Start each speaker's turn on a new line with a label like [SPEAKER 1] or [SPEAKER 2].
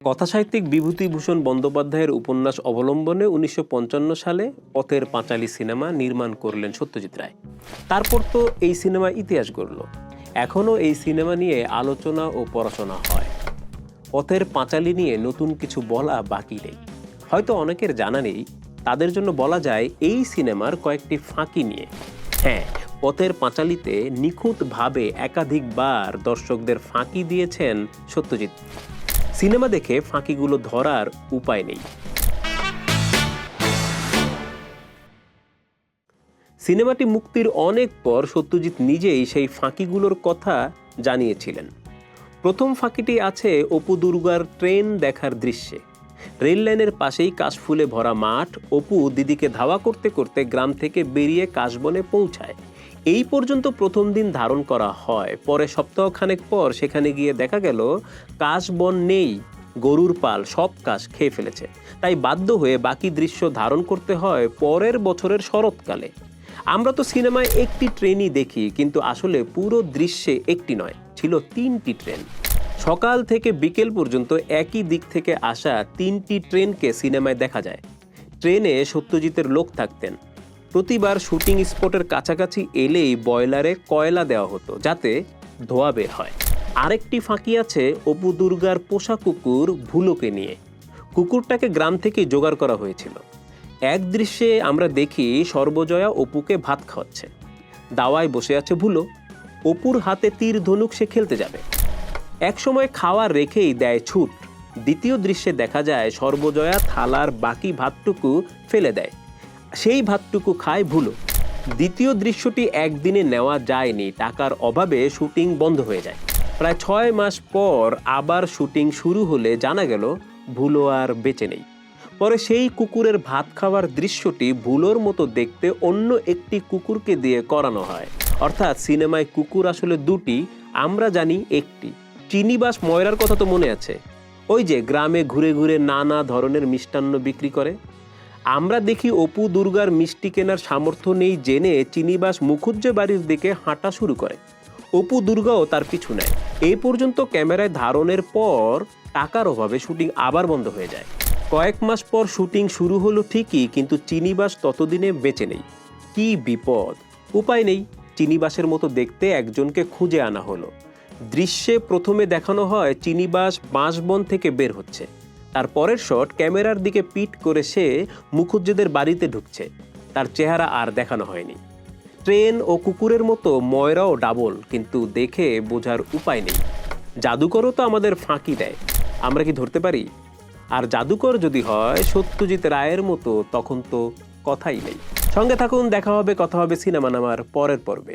[SPEAKER 1] কথাসাহিত্যিক বিভূতিভূষণ বন্দ্যোপাধ্যায়ের উপন্যাস অবলম্বনে ১৯৫৫ সালে পথের পাঁচালী সিনেমা নির্মাণ করলেন সত্যজিৎ রায়। তারপর তো এই সিনেমা ইতিহাস গড়ল। এখনও এই সিনেমা নিয়ে আলোচনা ও পড়াশোনা হয়। পথের পাঁচালী নিয়ে নতুন কিছু বলা বাকি নেই। হয়তো অনেকের জানা নেই, তাদের জন্য বলা যায় এই সিনেমার কয়েকটি ফাঁকি নিয়ে। হ্যাঁ, পথের পাঁচালীতে নিখুঁতভাবে একাধিকবার দর্শকদের ফাঁকি দিয়েছেন সত্যজিৎ। সিনেমা দেখে ফাঁকিগুলো ধরার উপায় নেই। সিনেমাটি মুক্তির অনেক পর সত্যজিৎ নিজেই সেই ফাঁকিগুলোর কথা জানিয়েছিলেন। প্রথম ফাঁকিটি আছে অপু দুর্গার ট্রেন দেখার দৃশ্যে। রেল লাইনের পাশেই কাশফুলে ভরা মাঠ। অপু দিদিকে ধাওয়া করতে করতে গ্রাম থেকে বেরিয়ে কাশবনে পৌঁছায়। এই পর্যন্ত প্রথম দিন ধারণ করা হয়। পরে সপ্তাহখানেক পর সেখানে গিয়ে দেখা গেল কাশবন নেই, গরুর পাল সব কাশ খেয়ে ফেলেছে। তাই বাধ্য হয়ে বাকি দৃশ্য ধারণ করতে হয় পরের বছরের শরৎকালে। আমরা তো সিনেমায় একটি ট্রেনই দেখি, কিন্তু আসলে পুরো দৃশ্যে একটি নয়, ছিল ৩টি ট্রেন। সকাল থেকে বিকেল পর্যন্ত একই দিক থেকে আসা ৩টি ট্রেনকে সিনেমায় দেখা যায়। ট্রেনে সত্যজিতের লোক থাকতেন। প্রতিবার শুটিং স্পটের কাছাকাছি এলেই বয়লারে কয়লা দেওয়া হতো, যাতে ধোঁয়া বের হয়। আরেকটি ফাঁকি আছে অপু দুর্গার পোষা কুকুর ভুলোকে নিয়ে। কুকুরটাকে গ্রাম থেকে জোগাড় করা হয়েছিল। এক দৃশ্যে আমরা দেখি সর্বজয়া অপুকে ভাত খাওয়াচ্ছে। দাওয়ায় বসে আছে ভুলো। অপুর হাতে তীর ধনুক, সে খেলতে যাবে। একসময় খাওয়া রেখেই দেয় ছুট। দ্বিতীয় দৃশ্যে দেখা যায় সর্বজয়া থালার বাকি ভাতটুকু ফেলে দেয়। সেই ভাতটুকু খায় ভুলো। দ্বিতীয় দৃশ্যটি একদিনে নেওয়া যায়নি, টাকার অভাবে শুটিং বন্ধ হয়ে যায়। প্রায় ৬ মাস পর আবার শুটিং শুরু হলে জানা গেল ভুলো আর বেঁচে নেই। পরে সেই কুকুরের ভাত খাওয়ার দৃশ্যটি ভুলোর মতো দেখতে অন্য একটি কুকুরকে দিয়ে করানো হয়। অর্থাৎ সিনেমায় কুকুর আসলে দুটি, আমরা জানি একটি। চিনিবাস ময়রার কথা তো মনে আছে, ওই যে গ্রামে ঘুরে ঘুরে নানা ধরনের মিষ্টান্ন বিক্রি করে। আমরা দেখি অপু দুর্গার মিষ্টি কেনার সামর্থ্য নেই জেনে চিনিবাস মুখুজ্জে বাড়ির দিকে হাঁটা শুরু করে। অপু দুর্গাও তার পিছু নেয়। এই পর্যন্ত ক্যামেরায় ধারণের পর টাকার অভাবে শুটিং আবার বন্ধ হয়ে যায়। কয়েক মাস পর শুটিং শুরু হলো ঠিকই, কিন্তু চিনিবাস ততদিনে বেঁচে নেই। কি বিপদ! উপায় নেই, চিনিবাসের মতো দেখতে একজনকে খুঁজে আনা হলো। দৃশ্যে প্রথমে দেখানো হয় চিনিবাস বাঁশবন থেকে বের হচ্ছে। তার পরের শট ক্যামেরার দিকে পিট করে সে মুখুজ্জেদের বাড়িতে ঢুকছে। তার চেহারা আর দেখানো হয়নি। ট্রেন ও কুকুরের মতো ময়রাও ডাবল, কিন্তু দেখে বোঝার উপায় নেই। জাদুকরও তো আমাদের ফাঁকি দেয়, আমরা কি ধরতে পারি? আর জাদুকর যদি হয় সত্যজিৎ রায়ের মতো, তখন তো কথাই নেই। সঙ্গে থাকুন, দেখা হবে, কথা হবে সিনেমা নামার পরের পর্বে।